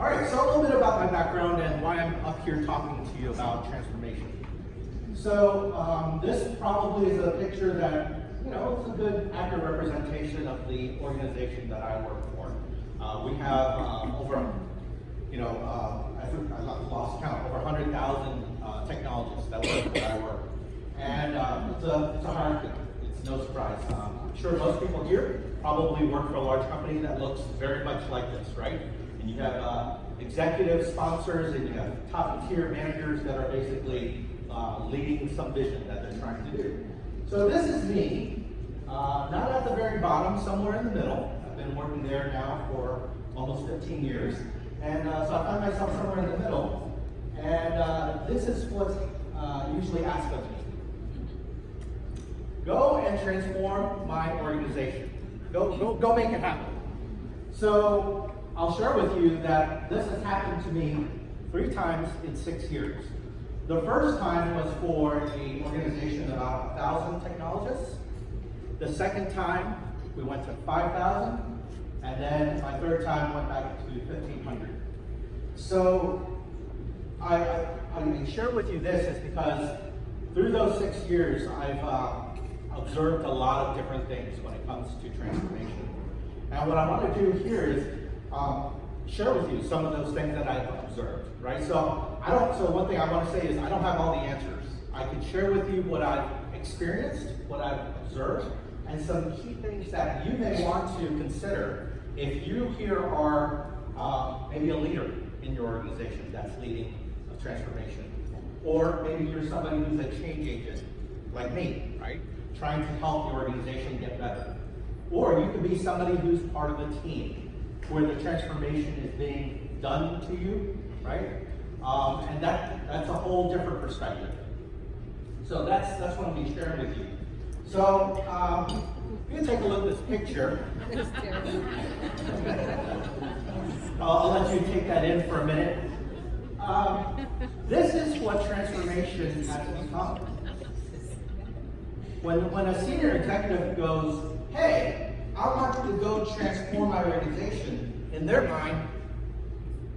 All right, so a little bit about my background and why I'm up here talking to you about transformation. So this probably is a picture that, is a good accurate representation of the organization that I work for. We have over, I lost count, over 100,000 technologists that work where I work. And it's a hierarchy. It's no surprise. I'm sure most people here probably work for a large company that looks very much like this, right? And you have executive sponsors and you have top tier managers that are basically leading some vision that they're trying to do. So this is me, not at the very bottom, somewhere in the middle. I've been working there now for almost 15 years. And so I find myself somewhere in the middle. And this is what's usually asked of me. Go and transform my organization. Go make it happen. So I'll share with you that this has happened to me 3 times in 6 years. The first time was for an organization of about 1,000 technologists. The second time, we went to 5,000. And then my third time went back to 1,500. So I share with you this is because through those 6 years, I've observed a lot of different things when it comes to transformation. And what I want to do here is share with you some of those things that I've observed, right? So one thing I want to say is I don't have all the answers. I can share with you what I've experienced, what I've observed, and some key things that you may want to consider if you here are maybe a leader in your organization that's leading a transformation. Or maybe you're somebody who's a change agent, like me, right? Trying to help the organization get better. Or you could be somebody who's part of a team where the transformation is being done to you, right? And that's a whole different perspective. So that's what I'll be sharing with you. So you can take a look at this picture. I'll let you take that in for a minute. This is what transformation has become. When a senior executive goes, hey, I want to go transform my organization, in their mind,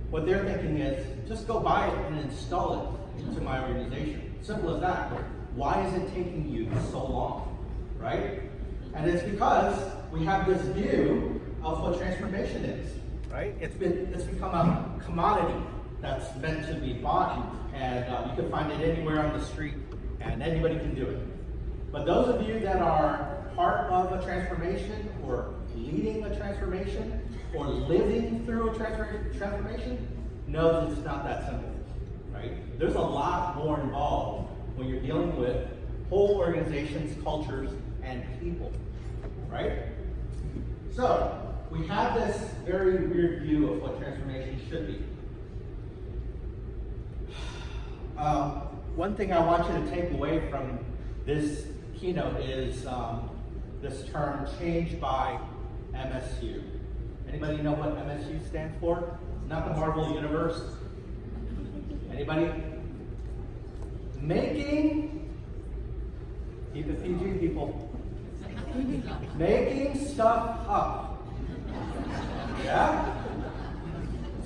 what they're thinking is, just go buy it and install it into my organization. Simple as that. Why is it taking you so long, right? And it's because we have this view of what transformation is, right? It's become a commodity that's meant to be bought, and you can find it anywhere on the street, and anybody can do it. But those of you that are part of a transformation, or leading a transformation, or living through a transformation, know that it's not that simple, right? There's a lot more involved when you're dealing with whole organizations, cultures, and people, right? So, we have this very weird view of what transformation should be. One thing I want you to take away from this keynote is this term, change by MSU. Anybody know what MSU stands for? Not the Marvel Universe. Anybody? Making, keep it PG, people. Making stuff up. Yeah?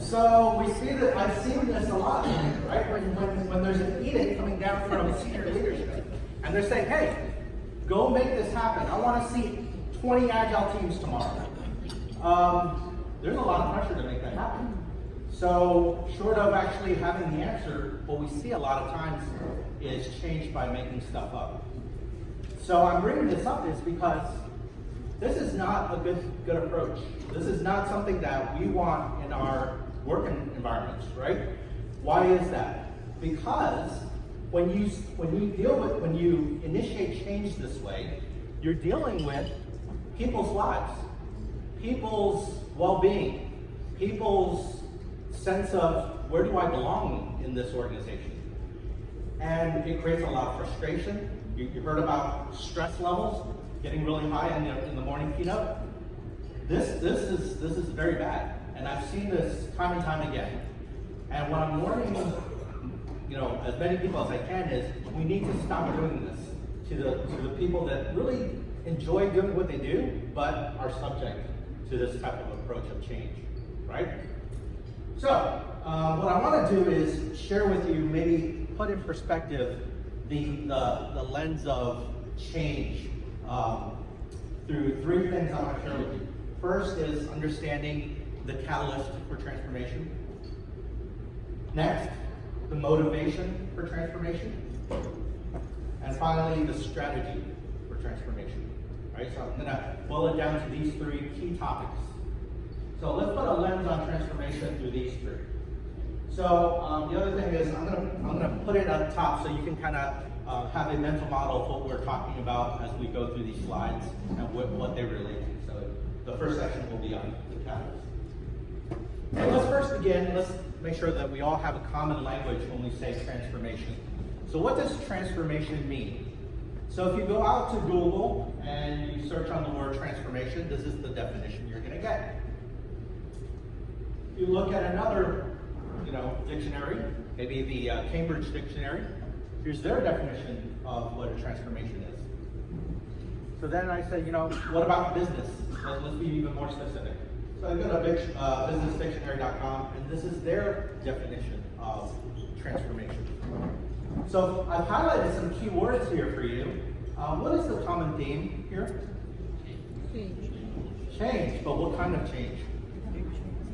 So we see that, I've seen this a lot, right? When there's an edict coming down from senior leadership, and they're saying, hey, go make this happen. I want to see 20 agile teams tomorrow. There's a lot of pressure to make that happen. So short of actually having the answer, what we see a lot of times is change by making stuff up. So I'm bringing this up is because this is not a good approach. This is not something that we want in our working environments, right? Why is that? Because when you initiate change this way, you're dealing with people's lives, people's well-being, people's sense of where do I belong in this organization? And it creates a lot of frustration. You heard about stress levels getting really high in the morning keynote. This is very bad, and I've seen this time and time again. And what I'm warning, as many people as I can is we need to stop doing this to the people that really enjoy doing what they do, but are subject to this type of approach of change, right? So, what I want to do is share with you, maybe put in perspective the lens of change through three things I want to share with you. First is understanding the catalyst for transformation. Next, the motivation for transformation. And finally, the strategy for transformation. All right, so I'm going to boil it down to these three key topics. So let's put a lens on transformation through these three. So the other thing is I'm gonna put it up top so you can kind of have a mental model of what we're talking about as we go through these slides and what they relate to. So the first section will be on the catalyst. So let's first begin. Let's make sure that we all have a common language when we say transformation. So what does transformation mean? So if you go out to Google and you search on the word transformation, this is the definition you're going to get. If you look at another, dictionary, maybe the Cambridge Dictionary, here's their definition of what a transformation is. So then I say, what about business? Let's be even more specific. So I go to businessdictionary.com, and this is their definition of transformation. So I've highlighted some key words here for you. What is the common theme here? Change. Change, but what kind of change?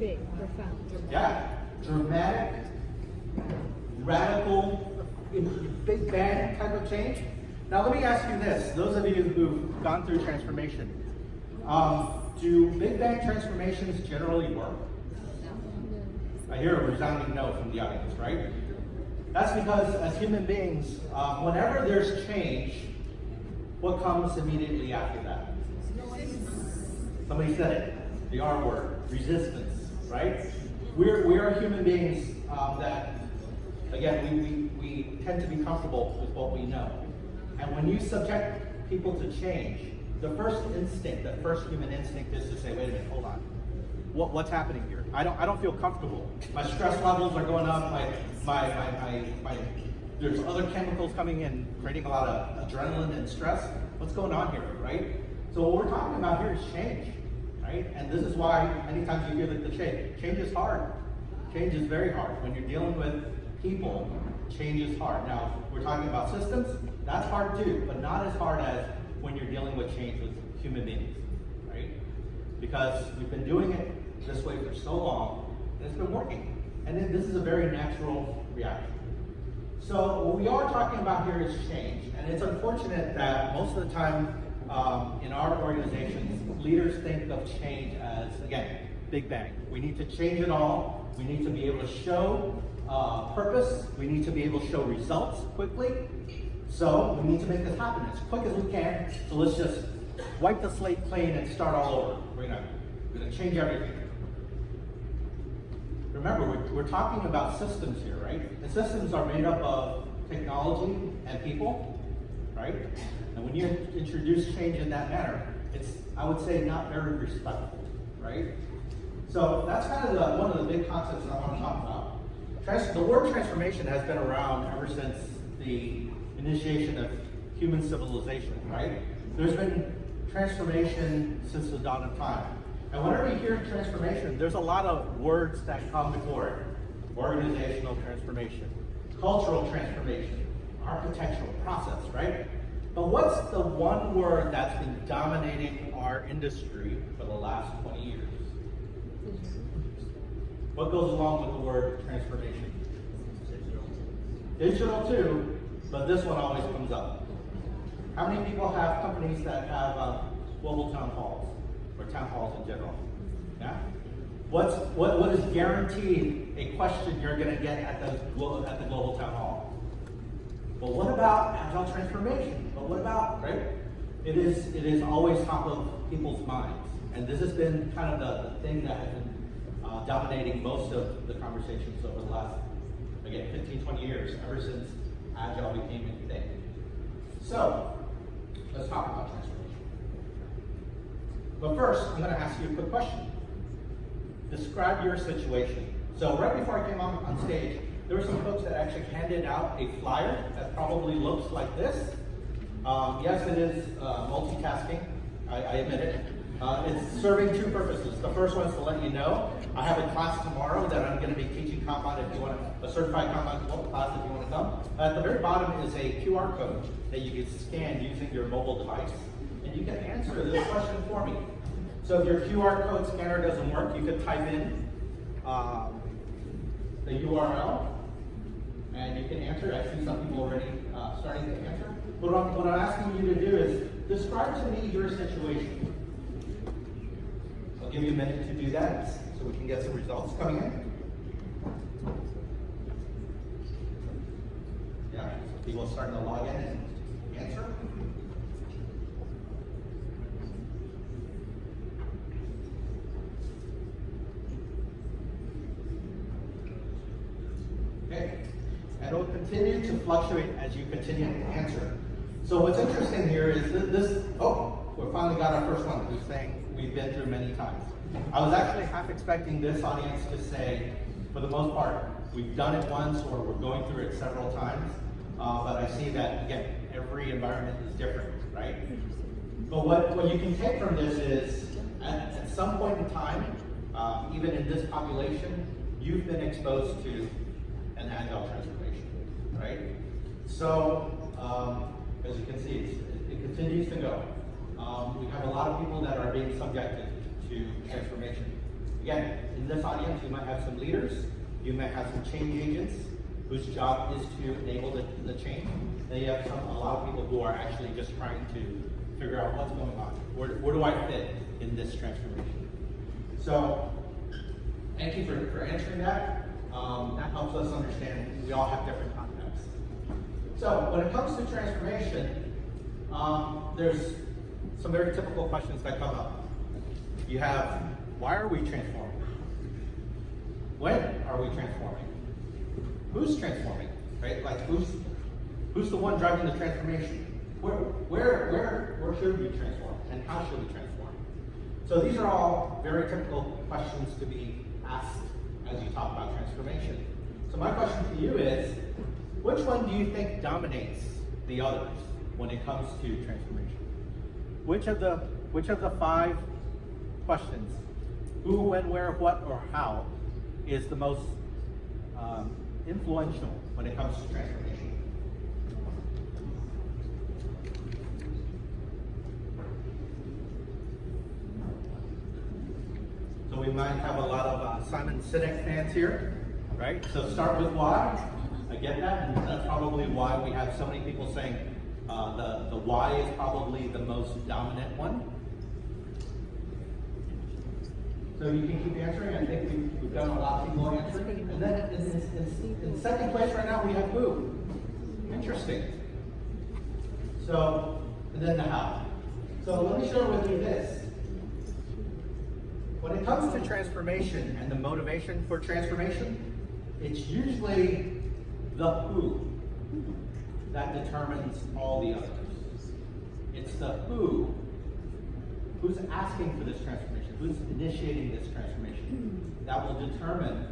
Big, profound. Yeah, dramatic, radical, big bang type of change. Now let me ask you this, those of you who've gone through transformation, do big bang transformations generally work? I hear a resounding no from the audience, right? That's because as human beings, whenever there's change, what comes immediately after that? Somebody said it, the R word, resistance, right? We are human beings that, again, we tend to be comfortable with what we know. And when you subject people to change, the first instinct, the first human instinct is to say, wait a minute, hold on. What's happening here? I don't feel comfortable. My stress levels are going up, there's other chemicals coming in, creating a lot of adrenaline and stress. What's going on here, right? So what we're talking about here is change, right? And this is why many times you hear that the change is hard. Change is very hard. When you're dealing with people, change is hard. Now, we're talking about systems, that's hard too, but not as hard as when you're dealing with change with human beings, right? Because we've been doing it this way for so long, and it's been working. And then this is a very natural reaction. So what we are talking about here is change, and it's unfortunate that most of the time in our organizations, leaders think of change as, again, big bang. We need to change it all. We need to be able to show purpose. We need to be able to show results quickly. So we need to make this happen as quick as we can. So let's just wipe the slate clean and start all over. We're gonna change everything. Remember, we're talking about systems here, right? The systems are made up of technology and people, right? And when you introduce change in that manner, it's, I would say, not very respectful, right? So that's kind of one of the big concepts that I want to talk about. The word transformation has been around ever since the initiation of human civilization, right? There's been transformation since the dawn of time. And whenever you hear transformation, there's a lot of words that come before it. Organizational transformation, cultural transformation, architectural process, right? But what's the one word that's been dominating our industry for the last 20 years? What goes along with the word transformation? Digital too, but this one always comes up. How many people have companies that have global town halls, or town halls in general? Yeah? What is guaranteed a question you're going to get at the global town hall? Well, what about agile transformation? But what about, right? It is always top of people's minds. And this has been kind of the thing that has been dominating most of the conversations over the last, again, 15, 20 years, ever since agile became a thing. So, let's talk about transformation. But first, I'm going to ask you a quick question. Describe your situation. So right before I came on stage, there were some folks that actually handed out a flyer that probably looks like this. Yes, it is multitasking, I admit it. It's serving two purposes. The first one is to let you know I have a class tomorrow that I'm going to be teaching Kanban if you want a certified Kanban class if you want to come. At the very bottom is a QR code that you can scan using your mobile device, and you can answer this question for me. So if your QR code scanner doesn't work, you could type in the URL, and you can answer. I see some people already starting to answer. But what I'm asking you to do is describe to me your situation. I'll give you a minute to do that so we can get some results coming in. Yeah, so people are starting to log in and answer. Okay, and it will continue to fluctuate as you continue to answer. So what's interesting here is this, we finally got our first one who's saying we've been through many times. I was actually half expecting this audience to say, for the most part, we've done it once or we're going through it several times. But I see that, again, every environment is different, right? But what you can take from this is, at some point in time, even in this population, you've been exposed to an agile transformation, right? So, as you can see, it continues to go. We have a lot of people that are being subjected to transformation. Again, in this audience, you might have some leaders, you might have some change agents whose job is to enable the change. Then you have a lot of people who are actually just trying to figure out what's going on. Where do I fit in this transformation? So, thank you for answering that. That helps us understand we all have different contexts. So, when it comes to transformation, there's some very typical questions that come up. You have, why are we transforming? When are we transforming? Who's transforming? Right? Like who's the one driving the transformation? Where should we transform? And how should we transform? So these are all very typical questions to be asked as you talk about transformation. So my question to you is, which one do you think dominates the others when it comes to transformation? Which of the 5 questions, who, when, where, what, or how, is the most influential when it comes to transformation? So we might have a lot of Simon Sinek fans here, right? So start with why. I get that, and that's probably why we have so many people saying the why is probably the most dominant one. So you can keep answering. I think we've done a lot of people answering. And then in second place right now, we have who? Interesting. So, and then the how. So let me share with you this. When it comes to transformation and the motivation for transformation, it's usually the who that determines all the others. It's the who's asking for this transformation, who's initiating this transformation, that will determine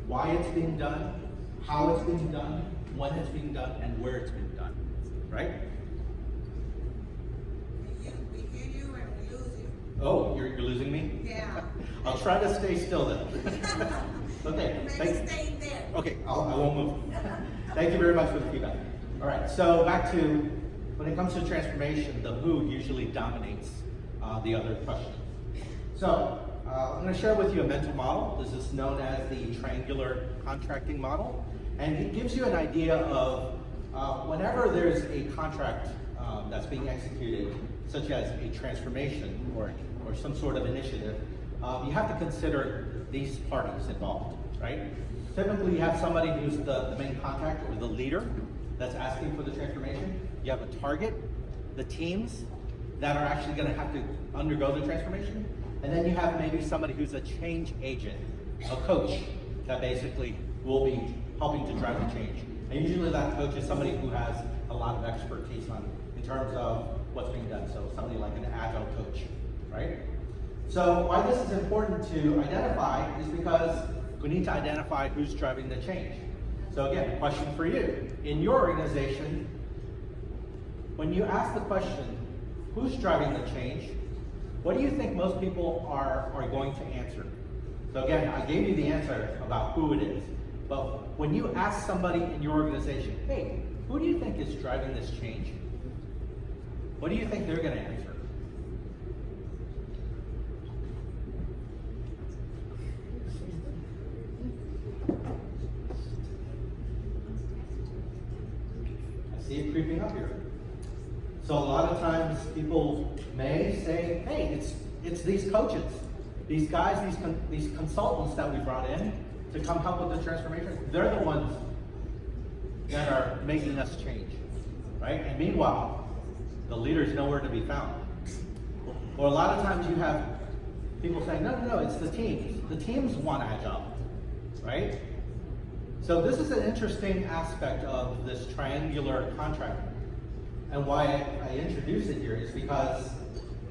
why it's being done, how it's being done, when it's being done, and where it's being done, right? We hear you and we lose you. Oh, you're losing me? Yeah. I'll try to stay still then. Okay. Maybe stay there. Okay, I won't move. Thank you very much for the feedback. All right, so back to, when it comes to transformation, the who usually dominates the other questions. So, I'm going to share with you a mental model. This is known as the triangular contracting model. And it gives you an idea of whenever there's a contract that's being executed, such as a transformation or some sort of initiative, you have to consider these parties involved, right? Typically, you have somebody who's the main contact or the leader that's asking for the transformation. You have a target, the teams that are actually going to have to undergo the transformation. And then you have maybe somebody who's a change agent, a coach that basically will be helping to drive the change. And usually that coach is somebody who has a lot of expertise in terms of what's being done. So somebody like an agile coach, right? So why this is important to identify is because we need to identify who's driving the change. So again, a question for you. In your organization, when you ask the question, who's driving the change, what do you think most people are going to answer? So again, I gave you the answer about who it is, but when you ask somebody in your organization, hey, who do you think is driving this change? What do you think they're going to answer? I see it creeping up here. So a lot of times people may say, hey, it's these coaches, these guys, these consultants that we brought in to come help with the transformation. They're the ones that are making us change, right? And meanwhile, the leader's nowhere to be found. Or a lot of times you have people saying, no, it's the teams. The teams want agile, right? So this is an interesting aspect of this triangular contract. And why I introduce it here is because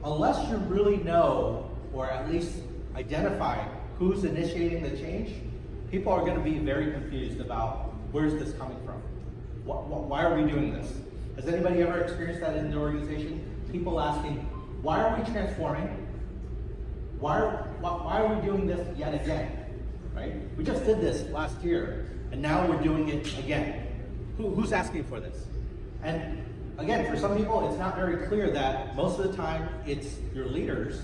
unless you really know, or at least identify who's initiating the change, people are going to be very confused about where's this coming from? Why are we doing this? Has anybody ever experienced that in the organization? People asking, why are we transforming? Why are we doing this yet again? Right? We just did this last year, and now we're doing it again. Who's asking for this? And again, for some people, it's not very clear that most of the time it's your leaders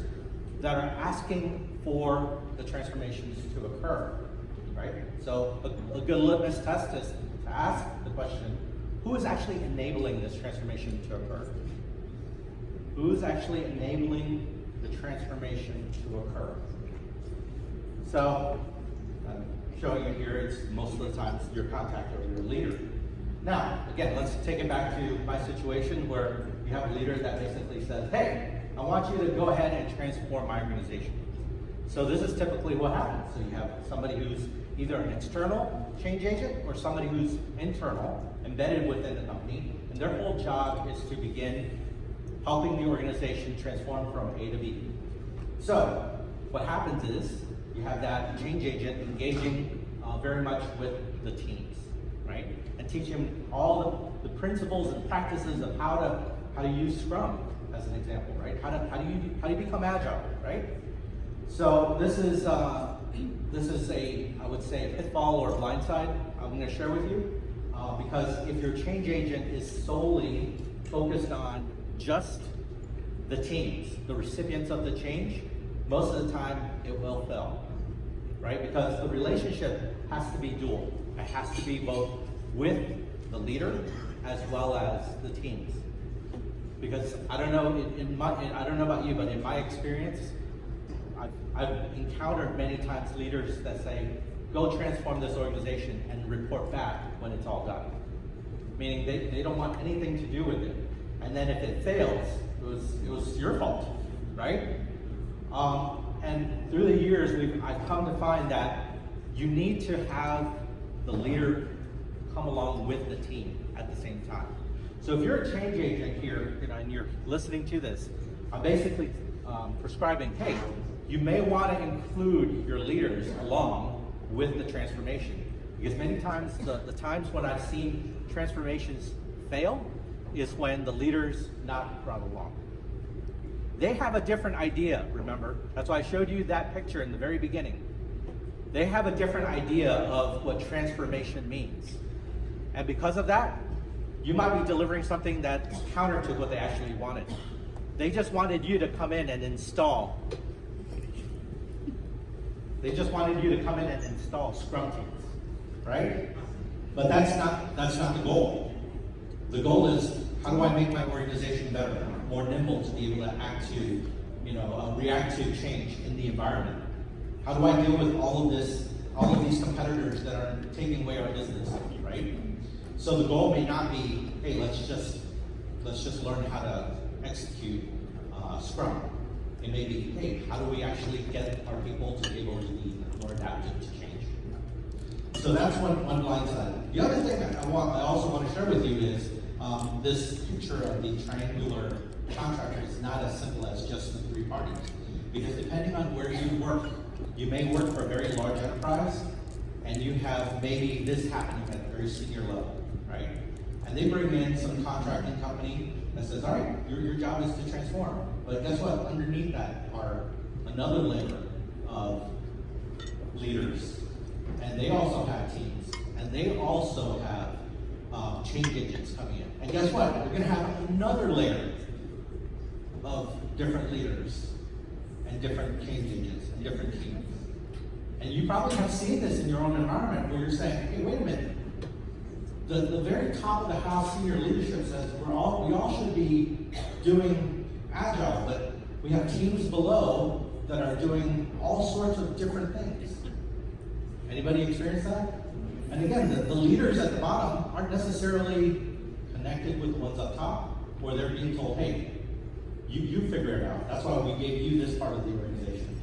that are asking for the transformations to occur, right? So a good litmus test is to ask the question, who is actually enabling this transformation to occur? Who is actually enabling the transformation to occur? So, I'm showing you here, it's most of the time your contact or your leader. Now, again, let's take it back to my situation where you have a leader that basically says, hey, I want you to go ahead and transform my organization. So this is typically what happens. So you have somebody who's either an external change agent or somebody who's internal, embedded within the company, and their whole job is to begin helping the organization transform from A to B. So what happens is you have that change agent engaging very much with the teams, right? And teach them all the principles and practices of how to use Scrum as an example, right? How do you become agile, right? So this is a, I would say, a pitfall or a blindside I'm going to share with you, because if your change agent is solely focused on just the teams, the recipients of the change, most of the time it will fail, right? Because the relationship has to be dual. It has to be both with the leader as well as the teams. Because I don't know, I don't know about you, but in my experience, I've encountered many times leaders that say, go transform this organization and report back when it's all done. Meaning they don't want anything to do with it. And then if it fails, it was your fault, right? And through the years, I've come to find that you need to have the leader come along with the team at the same time. So if you're a change agent here, and you're listening to this, I'm basically prescribing, hey, you may want to include your leaders along with the transformation. Because many times, the times when I've seen transformations fail is when the leader's not brought along. They have a different idea, remember? That's why I showed you that picture in the very beginning. They have a different idea of what transformation means. And because of that, you might be delivering something that's counter to what they actually wanted. They just wanted you to come in and install. They just wanted you to come in and install Scrum teams, right? But that's not the goal. The goal is, how do I make my organization better, more nimble to be able to act to, react to change in the environment? How do I deal with all of these competitors that are taking away our business, right? So the goal may not be, hey, let's just learn how to execute Scrum. It may be, hey, how do we actually get our people to be able to be more adaptive to change? So that's one blind side. The other thing I also want to share with you is this picture of the triangular contractor is not as simple as just the three parties. Because depending on where you work, you may work for a very large enterprise, and you have maybe this happening at a very senior level, right? And they bring in some contracting company that says, all right, your job is to transform. But guess what? Underneath that are another layer of leaders, and they also have teams, and they also have change agents coming in. And guess what? We're going to have another layer of different leaders and different change agents and different teams. And you probably have seen this in your own environment where you're saying, hey, wait a minute. The very top of the house senior leadership says we all should be doing agile, but we have teams below that are doing all sorts of different things. Anybody experience that? And again, the leaders at the bottom aren't necessarily connected with the ones up top, or they're being told, hey, you figure it out. That's why we gave you this part of the organization.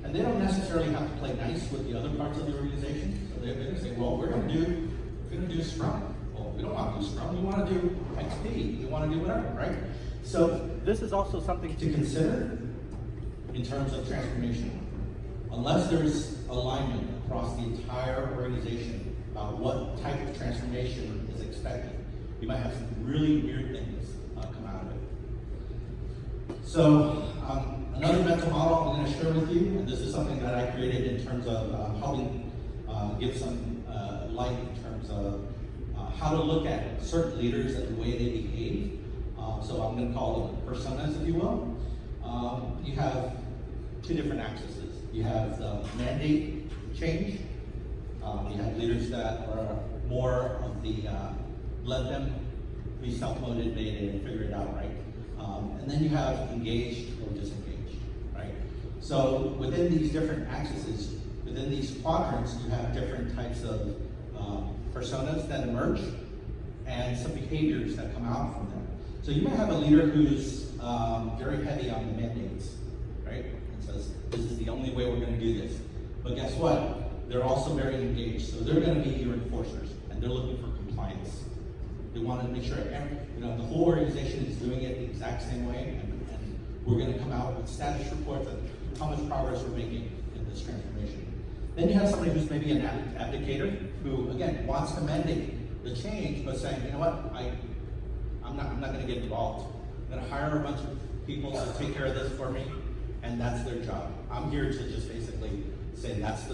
And they don't necessarily have to play nice with the other parts of the organization. So they're going to say, well, we're going to do Scrum. Well, we don't want to do Scrum. We want to do XP. We want to do whatever, right? So this is also something to consider in terms of transformation. Unless there's alignment across the entire organization about what type of transformation is expected, you might have some really weird things come out of it. So another mental model I'm going to share with you, and this is something that I created in terms of helping give some light in terms of how to look at certain leaders and the way they behave. So I'm going to call them personas, if you will. You have two different axes. You have the mandate change. You have leaders that are more of the let them be self-motivated and figure it out, right? And then you have engaged or disengaged, right? So within these different axes, within these quadrants, you have different types of personas that emerge and some behaviors that come out from them. So you might have a leader who's very heavy on the mandates, right? And says, this is the only way we're going to do this. But guess what? They're also very engaged. So they're going to be your enforcers, and they're looking for compliance. They want to make sure the whole organization is doing it the exact same way, and we're going to come out with status reports of how much progress we're making in this transformation. Then you have somebody who's maybe an abdicator who, again, wants to mandate the change, but saying, you know what, I'm not going to get involved. I'm going to hire a bunch of people to take care of this for me, and that's their job. I'm here to just basically say that's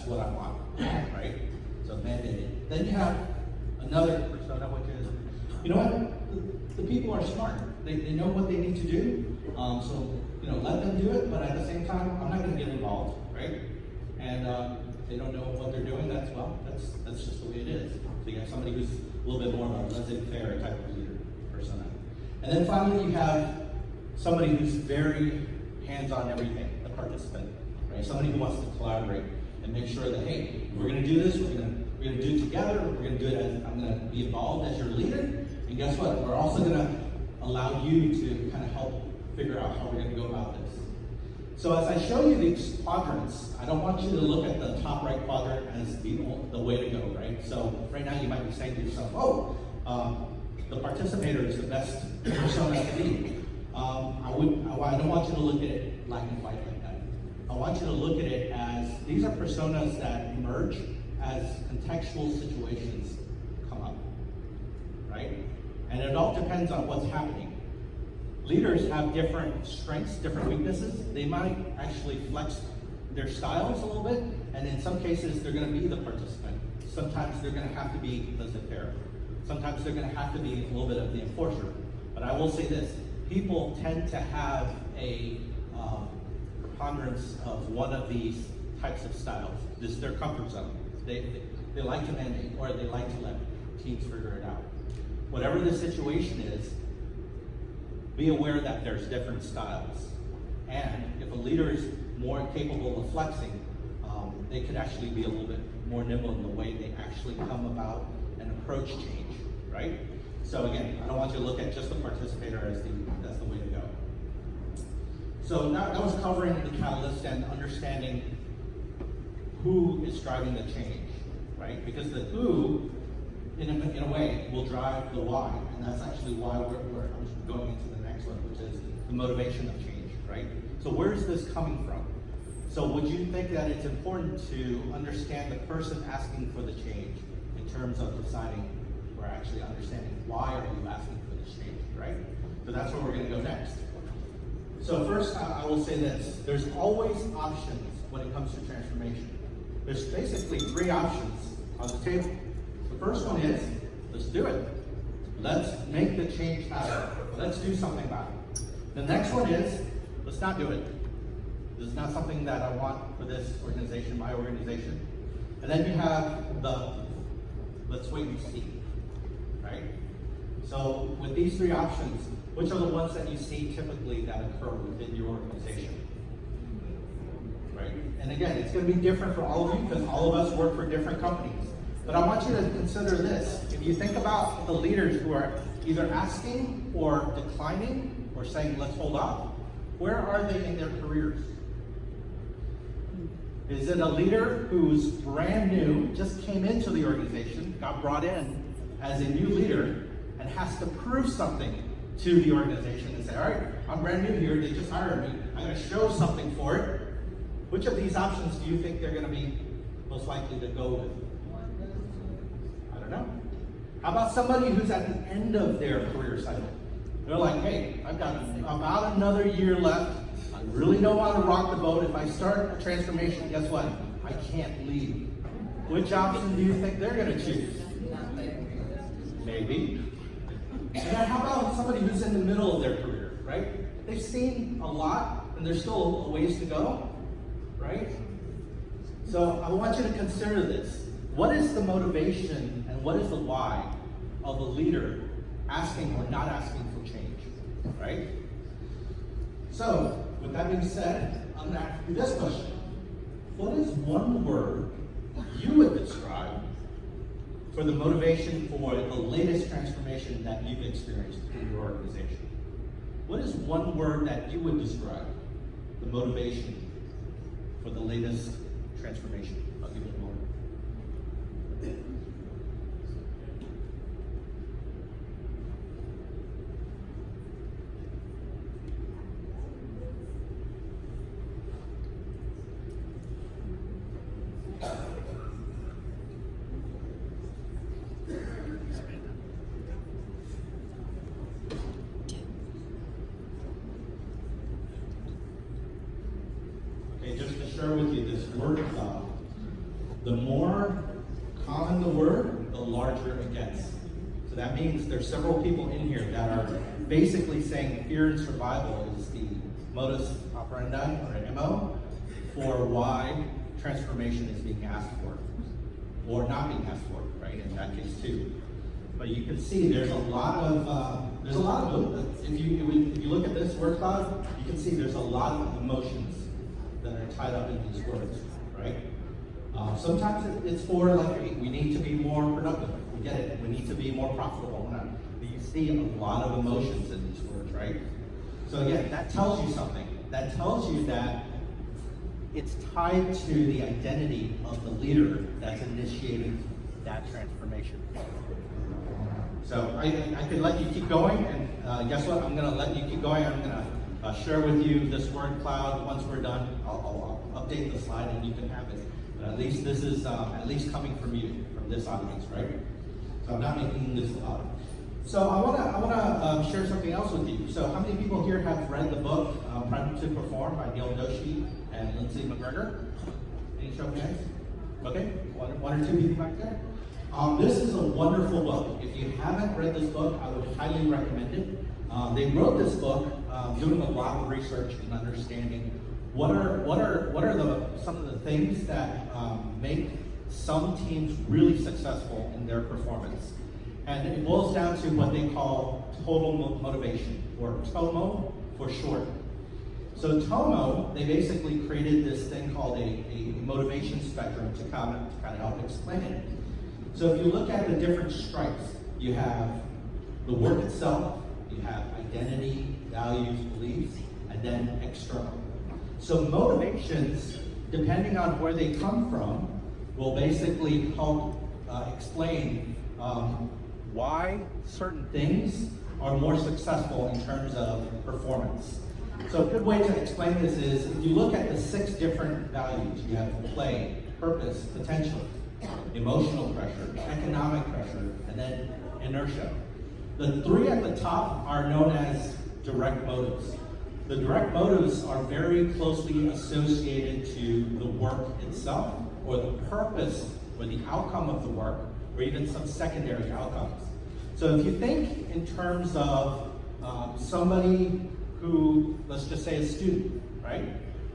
what I want, right? So mandate it. Then you have another persona, which is, you know what, the people are smart. They know what they need to do. So let them do it, but at the same time, I'm not going to get involved, right? And they don't know what they're doing. That's just the way it is. So you have somebody who's a little bit more of a laissez-faire type of leader persona. And then finally, you have somebody who's very hands-on everything, the participant, right? Somebody who wants to collaborate and make sure that, hey, we're going to do this. We're going to do it together. We're going to do it as I'm going to be involved as your leader. And guess what? We're also going to allow you to kind of help figure out how we're going to go about this. So as I show you these quadrants, I don't want you to look at the top right quadrant as the way to go, right? So right now you might be saying to yourself, the participator is the best persona to be. I don't want you to look at it black and white like that. I want you to look at it as these are personas that emerge as contextual situations come up, right? And it all depends on what's happening. Leaders have different strengths, different weaknesses. They might actually flex their styles a little bit, and in some cases, they're going to be the participant. Sometimes they're going to have to be laissez-faire. Sometimes they're going to have to be a little bit of the enforcer. But I will say this, people tend to have a preponderance of one of these types of styles. This is their comfort zone. They like to mandate, or they like to let teams figure it out. Whatever the situation is, be aware that there's different styles. And if a leader is more capable of flexing, they could actually be a little bit more nimble in the way they actually come about and approach change, right? So again, I don't want you to look at just the participator as the way to go. So now that was covering the catalyst and understanding who is driving the change, right? Because the who, in a way, will drive the why, and that's actually why I'm going into the next one, which is the motivation of change, right? So where is this coming from? So would you think that it's important to understand the person asking for the change in terms of deciding or actually understanding why are you asking for this change, right? So that's where we're going to go next. So first, I will say this. There's always options when it comes to transformation. There's basically three options on the table. The first one is, let's do it. Let's make the change happen. Let's do something about it. The next one is, let's not do it. This is not something that I want for this organization, my organization. And then you have the, let's wait and see, right? So with these three options, which are the ones that you see typically that occur within your organization? Right? And again, it's going to be different for all of you because all of us work for different companies. But I want you to consider this. If you think about the leaders who are either asking or declining or saying, let's hold off, where are they in their careers? Is it a leader who's brand new, just came into the organization, got brought in as a new leader, and has to prove something to the organization and say, all right, I'm brand new here, they just hired me, I'm going to show something for it. Which of these options do you think they're going to be most likely to go with? I don't know. How about somebody who's at the end of their career cycle? They're like, hey, I've got about another year left. I really don't want to rock the boat. If I start a transformation, guess what? I can't leave. Which option do you think they're going to choose? Maybe. And then how about somebody who's in the middle of their career, right? They've seen a lot, and there's still a ways to go, right? So I want you to consider this. What is the motivation and what is the why of a leader asking or not asking for change, right? So, with that being said, I'm going to ask you this question. What is one word you would describe for the motivation for the latest transformation that you've experienced in your organization? What is one word that you would describe the motivation for the latest transformation of your organization? Just to share with you this word cloud. The more common the word, the larger it gets. So that means there's several people in here that are basically saying fear and survival is the modus operandi or MO for why transformation is being asked for, or not being asked for, right? In that case too. But you can see there's a lot of if you look at this word cloud, you can see there's a lot of emotions that are tied up in these words, right? Sometimes it's for like we need to be more productive. We get it. We need to be more profitable. You see a lot of emotions in these words, right? So again, that tells you something. That tells you that it's tied to the identity of the leader that's initiating that transformation. So I could let you keep going, and guess what? I'm going to let you keep going. I'm going to share with you this word cloud. Once we're done, I'll update the slide and you can have it. But at least this is at least coming from you, from this audience, right? So I'm not making this up. So I want to share something else with you. So how many people here have read the book Prime to Perform by Neil Doshi and Lindsay McGregor? Any show of hands? Okay, one or two people back there. This is a wonderful book. If you haven't read this book, I would highly recommend it. They wrote this book doing a lot of research and understanding what are some of the things that make some teams really successful in their performance. And it boils down to what they call total motivation, or TOMO for short. So TOMO, they basically created this thing called a motivation spectrum to kind of help explain it. So if you look at the different stripes, you have the work itself, you have identity, values, beliefs, and then external. So motivations, depending on where they come from, will basically help explain why certain things are more successful in terms of performance. So a good way to explain this is, if you look at the 6 different values, you have play, purpose, potential, emotional pressure, economic pressure, and then inertia. The 3 at the top are known as direct motives. the direct motives are very closely associated to the work itself, or the purpose, or the outcome of the work, or even some secondary outcomes. So if you think in terms of somebody who, let's just say a student, right?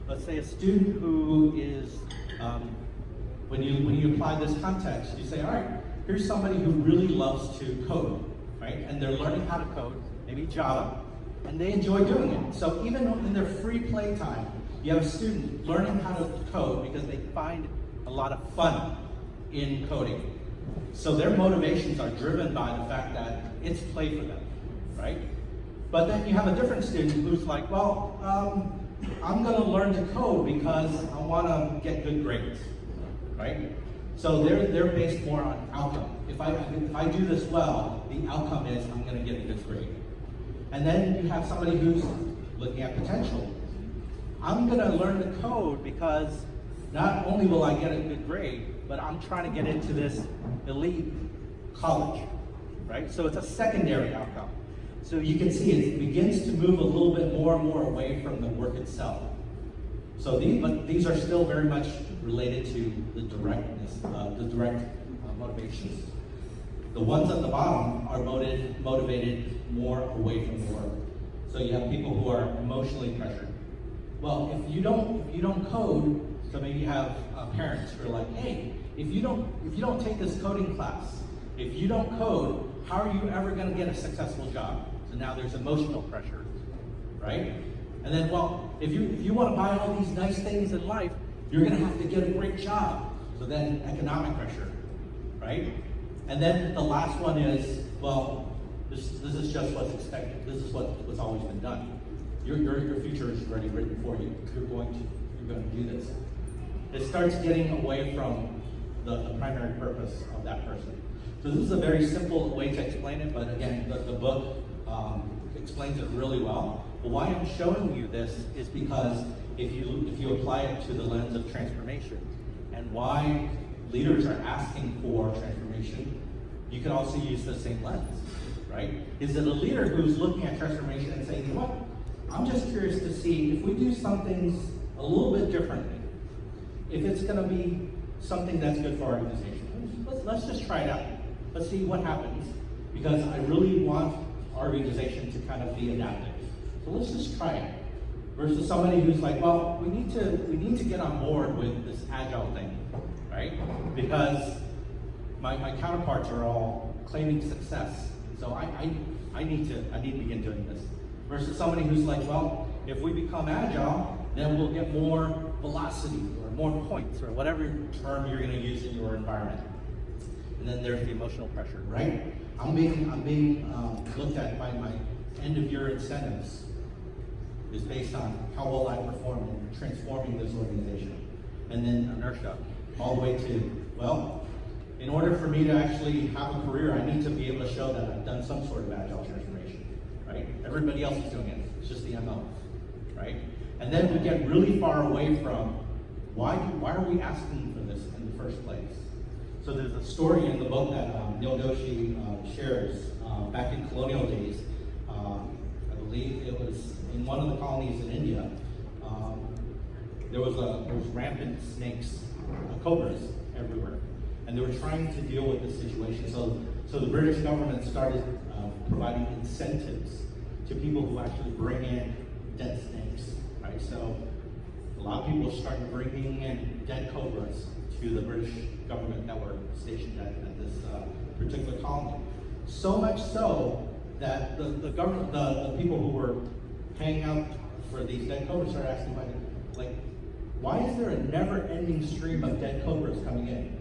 Let's say a student who is, when you apply this context, you say, all right, here's somebody who really loves to code, right? And they're learning how to code, maybe Java, and they enjoy doing it. So even in their free play time, you have a student learning how to code because they find a lot of fun in coding. So their motivations are driven by the fact that it's play for them, right? But then you have a different student who's like, well, I'm gonna learn to code because I wanna get good grades, right? So they're based more on outcome. If I do this well, the outcome is I'm gonna get a good grade. And then you have somebody who's looking at potential. I'm gonna learn to code because not only will I get a good grade, but I'm trying to get into this elite college, right? So it's a secondary outcome. So you can see it begins to move a little bit more and more away from the work itself. So these are still very much related to the directness, the direct motivations. The ones at the bottom are motivated more away from the work. So you have people who are emotionally pressured. Well, if you don't code, so maybe you have parents who are like, hey, if you don't take this coding class, if you don't code, how are you ever going to get a successful job? So now there's emotional pressure, right? And then, well, if you want to buy all these nice things in life, you're going to have to get a great job. So then economic pressure, right? And then the last one is, well, this is just what's expected. This is what's always been done. Your future is already written for you. You're going to do this. It starts getting away from the primary purpose of that person. So this is a very simple way to explain it, but again, the book explains it really well. But why I'm showing you this is because if you apply it to the lens of transformation and why leaders are asking for transformation, you can also use the same lens, right? Is it a leader who's looking at transformation and saying, you know what, I'm just curious to see if we do some things a little bit differently, if it's going to be something that's good for our organization. Let's just try it out. Let's see what happens, because I really want our organization to kind of be adaptive. So let's just try it. Versus somebody who's like, well, we need to get on board with this agile thing, right? Because my counterparts are all claiming success, so I need to begin doing this. Versus somebody who's like, well, if we become agile, then we'll get more velocity or more points or whatever term you're going to use in your environment. And then there's the emotional pressure, right? I'm being looked at by my end of year incentives is based on how well I perform in transforming this organization. And then inertia, all the way to, well, in order for me to actually have a career, I need to be able to show that I've done some sort of agile transformation, right? Everybody else is doing it, it's just the MO, right? And then we get really far away from why are we asking for this in the first place? So there's a story in the book that Neil Doshi shares back in colonial days. I believe it was in one of the colonies in India. There was rampant snakes, cobras everywhere, and they were trying to deal with this situation. So the British government started providing incentives to people who actually bring in dead snakes, right? So a lot of people started bringing in dead cobras to the British government that were stationed at this particular colony. So much so that the government, the people who were paying out for these dead cobras started asking, why is there a never-ending stream of dead cobras coming in?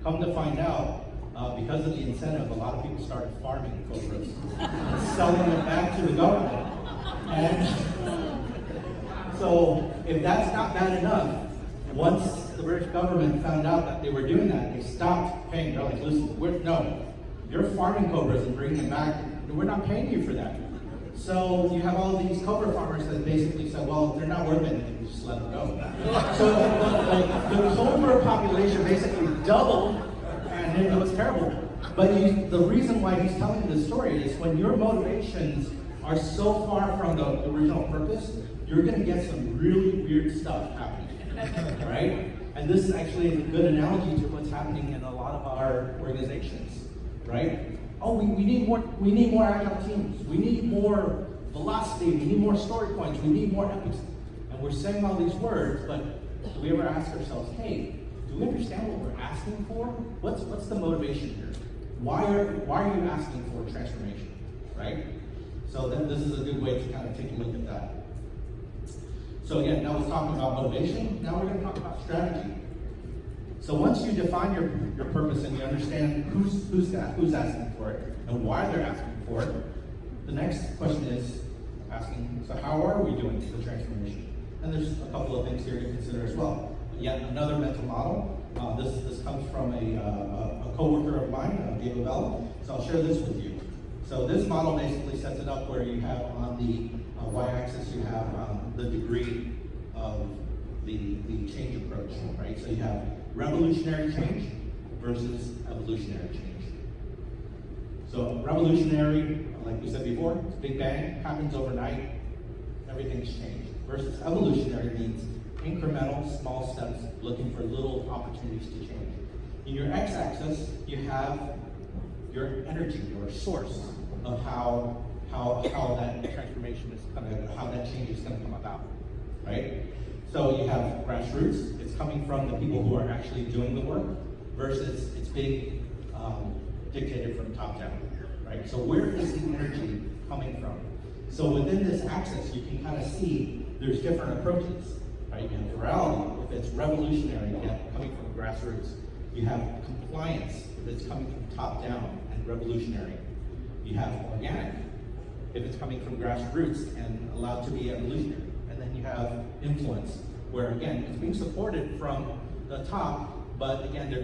Come to find out, because of the incentive, a lot of people started farming cobras and selling them back to the government. And so, if that's not bad enough, once the British government found out that they were doing that, they stopped paying. They're like, listen, no, you're farming cobras and bringing them back. We're not paying you for that. So you have all these cobra farmers that basically said, well, if they're not worth anything, just let them go. So the cobra population basically doubled, and it was terrible. But the reason why he's telling this story is when your motivations are so far from the original purpose, you're going to get some really weird stuff happening, right? And this actually is a good analogy to what's happening in a lot of our organizations, right? Oh, we need more agile teams. We need more velocity. We need more story points. We need more epics. And we're saying all these words, but do we ever ask ourselves, hey, do we understand what we're asking for? What's the motivation here? Why are you asking for transformation, right? So then this is a good way to kind of take a look at that. So again, now we're talking about motivation. Now we're going to talk about strategy. So once you define your purpose and you understand who's asking for it and why they're asking for it, the next question is asking, so how are we doing the transformation? And there's a couple of things here to consider as well. Yet another mental model. This comes from a coworker of mine, Davie. So I'll share this with you. So this model basically sets it up where you have on the y-axis you have the degree of the change approach, right? So you have revolutionary change versus evolutionary change. So revolutionary, like we said before, it's Big Bang, happens overnight, everything's changed. Versus evolutionary means incremental, small steps, looking for little opportunities to change. In your x-axis, you have your energy, your source of how that transformation is how that change is going to come about, right? So you have grassroots. It's coming from the people who are actually doing the work versus it's being dictated from top down, right? So where is the energy coming from? So within this axis, you can kind of see there's different approaches, right? You have virality, if it's revolutionary, you have coming from grassroots. You have compliance, if it's coming from top down and revolutionary. You have organic, if it's coming from grassroots and allowed to be evolutionary. And then you have influence, where again, it's being supported from the top, but again, they're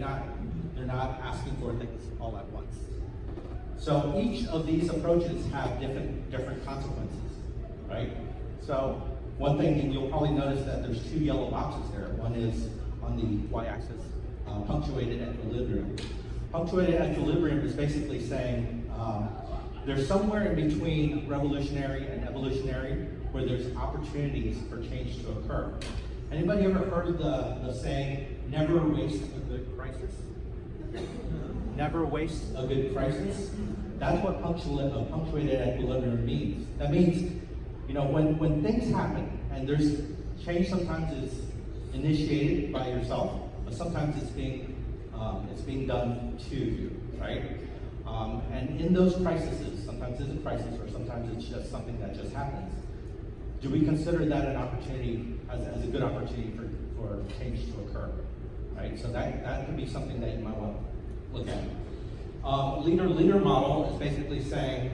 not asking for things all at once. So each of these approaches have different consequences, right? So one thing, and you'll probably notice that there's two yellow boxes there. One is on the y-axis, punctuated equilibrium. Punctuated equilibrium is basically saying there's somewhere in between revolutionary and evolutionary where there's opportunities for change to occur. Anybody ever heard of the saying, never waste a good crisis? Never waste a good crisis? That's what punctuated equilibrium means. That means, you know, when things happen, and there's change sometimes is initiated by yourself, but sometimes it's being done to you, right? And in those crises, sometimes it's a crisis or sometimes it's just something that just happens. Do we consider that an opportunity, as a good opportunity for change to occur, right? So that could be something that you might want to look at. Leader model is basically saying,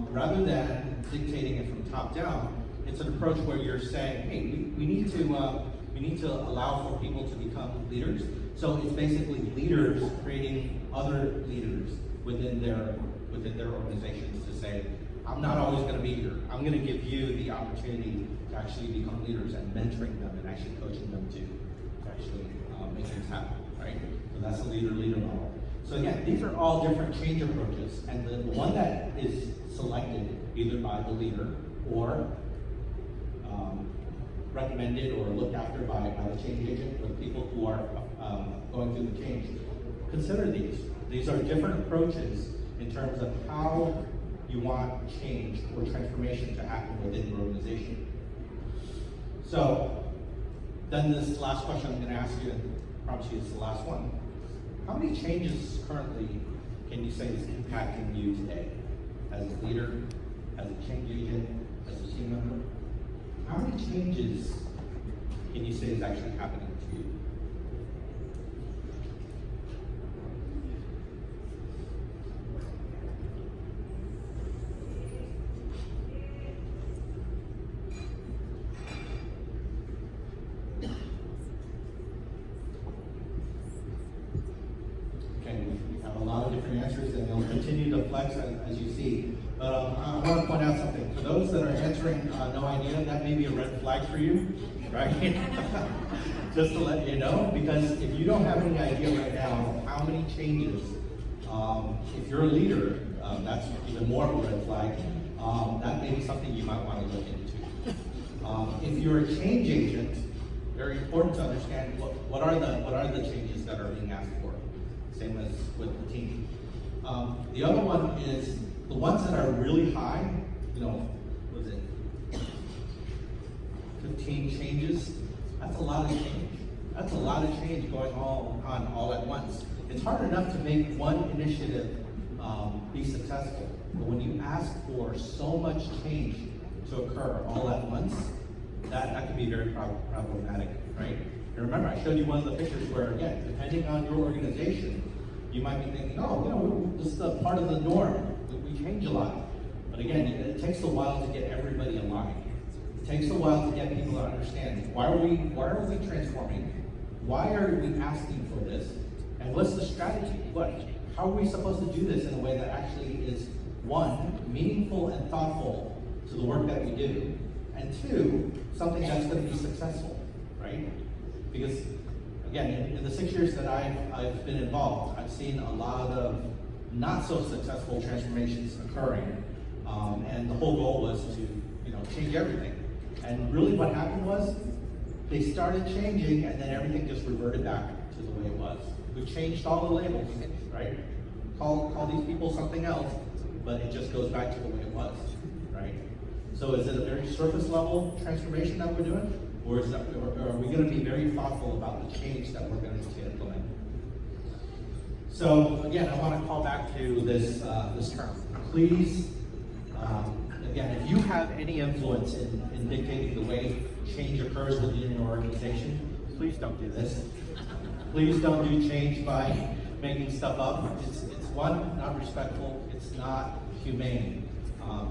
rather than dictating it from top down, it's an approach where you're saying, hey, we need to allow for people to become leaders. So it's basically leaders creating other leaders within their organizations to say, I'm not always going to be here. I'm going to give you the opportunity to actually become leaders and mentoring them and actually coaching them to actually make things happen, right? So that's the leader model. So again, these are all different change approaches, and the one that is selected either by the leader or recommended or looked after by the change agent or the people who are going through the change. Consider these. These are different approaches in terms of how you want change or transformation to happen within your organization. So then this last question I'm going to ask you, and I promise you it's the last one. How many changes currently can you say is impacting you today? As a leader, as a change agent, as a team member? How many changes can you say is actually happening to you? Answers, and they'll continue to flex as you see. But I want to point out something. For those that are answering no idea, that may be a red flag for you, right? Just to let you know, because if you don't have any idea right now how many changes, if you're a leader, that's even more of a red flag. that may be something you might want to look into. If you're a change agent, very important to understand what are the changes that are being asked for. Same as with the team. The other one is the ones that are really high. Was it 15 changes? That's a lot of change. That's a lot of change going on all at once. It's hard enough to make one initiative be successful, but when you ask for so much change to occur all at once, that can be very problematic, right? And remember, I showed you one of the pictures where, again, depending on your organization, you might be thinking, this is a part of the norm. We change a lot. But again, it takes a while to get everybody aligned. It takes a while to get people to understand why are we transforming? Why are we asking for this? And what's the strategy? How are we supposed to do this in a way that actually is, one, meaningful and thoughtful to the work that we do, and two, something that's going to be successful, right? Because again, in the 6 years that I've been involved, I've seen a lot of not so successful transformations occurring, and the whole goal was to change everything. And really what happened was they started changing and then everything just reverted back to the way it was. We changed all the labels, right? Call these people something else, but it just goes back to the way it was, right? So is it a very surface level transformation that we're doing? Or are we going to be very thoughtful about the change that we're going to implement? So again, I want to call back to this term. Please, again, if you have any influence in dictating the way change occurs within your organization, please don't do this. Please don't do change by making stuff up. It's one, not respectful. It's not humane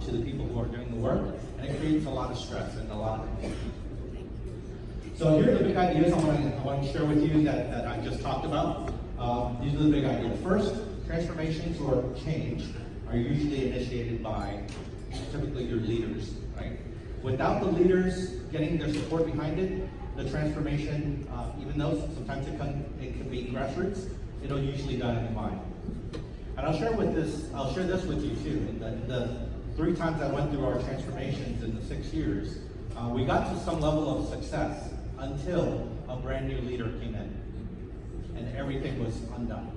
to the people who are doing the work, and it creates a lot of stress and a lot of confusion. So here are the big ideas I want to share with you that I just talked about. These are the big ideas. First, transformations or change are usually initiated by typically your leaders, right? Without the leaders getting their support behind it, the transformation, even though sometimes it can be grassroots, it'll usually die on the vine. And I'll share this with you too. In the 3 times I went through our transformations in the 6 years, we got to some level of success until a brand new leader came in and everything was undone.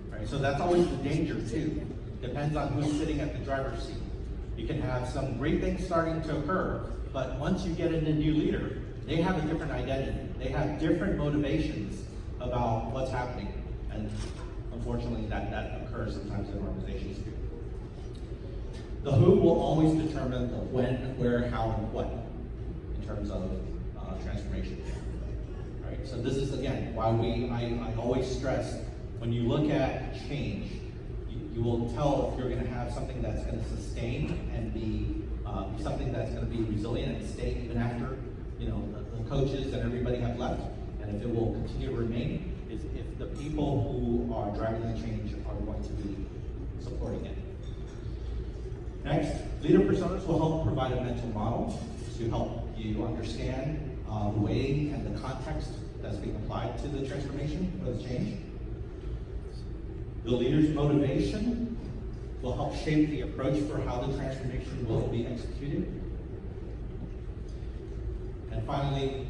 Right? So that's always the danger too. Depends on who's sitting at the driver's seat. You can have some great things starting to occur, but once you get in a new leader, they have a different identity. They have different motivations about what's happening. And unfortunately, that occurs sometimes in organizations too. The who will always determine the when, where, how, and what in terms of transformation. Right? So this is, again, why I always stress, when you look at change, you will tell if you're going to have something that's going to sustain and be something that's going to be resilient and stay even after the coaches and everybody have left, and if it will continue to remain, is if the people who are driving the change are going to be supporting it. Next, leader personas will help provide a mental model to help you understand the way and the context that's being applied to the transformation or the change. The leader's motivation will help shape the approach for how the transformation will be executed. And finally,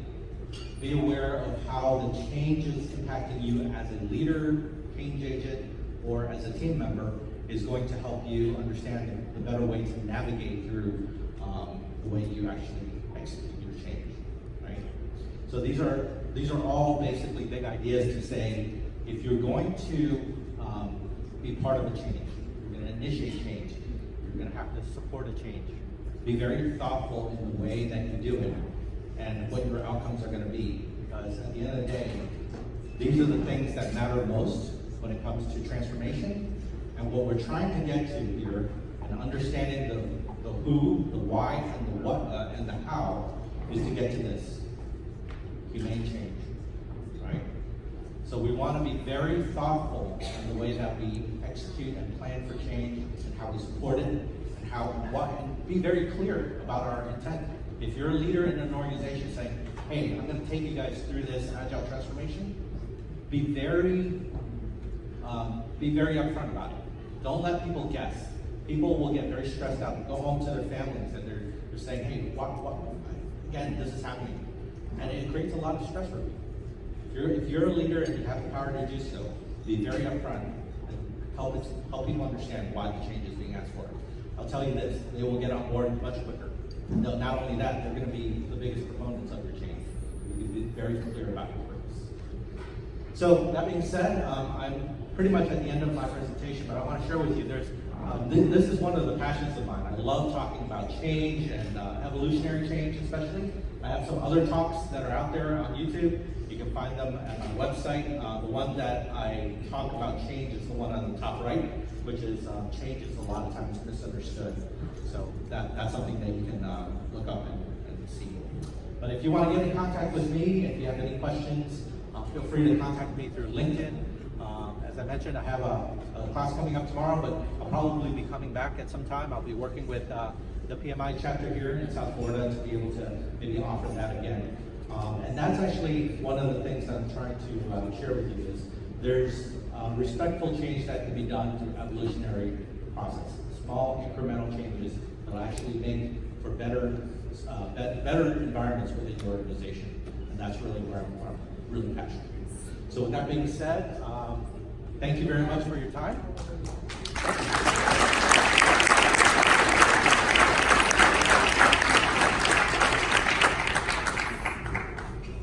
be aware of how the change is impacting you as a leader, change agent, or as a team member is going to help you understand the better way to navigate through the way you actually execute your change, right? So these are all basically big ideas to say, if you're going to be part of a change, you're going to initiate change, you're going to have to support a change. Be very thoughtful in the way that you do it and what your outcomes are going to be, because at the end of the day, these are the things that matter most when it comes to transformation. And what we're trying to get to here, and understanding the who, the why, and the what, and the how, is to get to this humane change, right? So we want to be very thoughtful in the way that we execute and plan for change, and how we support it, and how and what, and be very clear about our intent. If you're a leader in an organization saying, hey, I'm going to take you guys through this agile transformation, be very upfront about it. Don't let people guess. People will get very stressed out, go home to their families, and they're saying, hey, again, this is happening. And it creates a lot of stress for people. If you're a leader and you have the power to do so, be very upfront and help people understand why the change is being asked for. I'll tell you this, they will get on board much quicker. Not only that, they're going to be the biggest proponents of your change. You can be very clear about your purpose. So that being said, I'm pretty much at the end of my presentation, but I want to share with you, this is one of the passions of mine. I love talking about change and evolutionary change especially. I have some other talks that are out there on YouTube. You can find them at my website. The one that I talk about change is the one on the top right, which is change is a lot of times misunderstood. So that's something that you can look up and see. But if you want to get in contact with me, if you have any questions, feel free to contact me through LinkedIn. As I mentioned, I have a class coming up tomorrow, but I'll probably be coming back at some time. I'll be working with the PMI chapter here in South Florida to be able to maybe offer that again. And that's actually one of the things that I'm trying to share with you is there's respectful change that can be done through evolutionary processes. Small incremental changes that will actually make for better environments within your organization. And that's really where I'm really passionate. So with that being said, thank you very much for your time.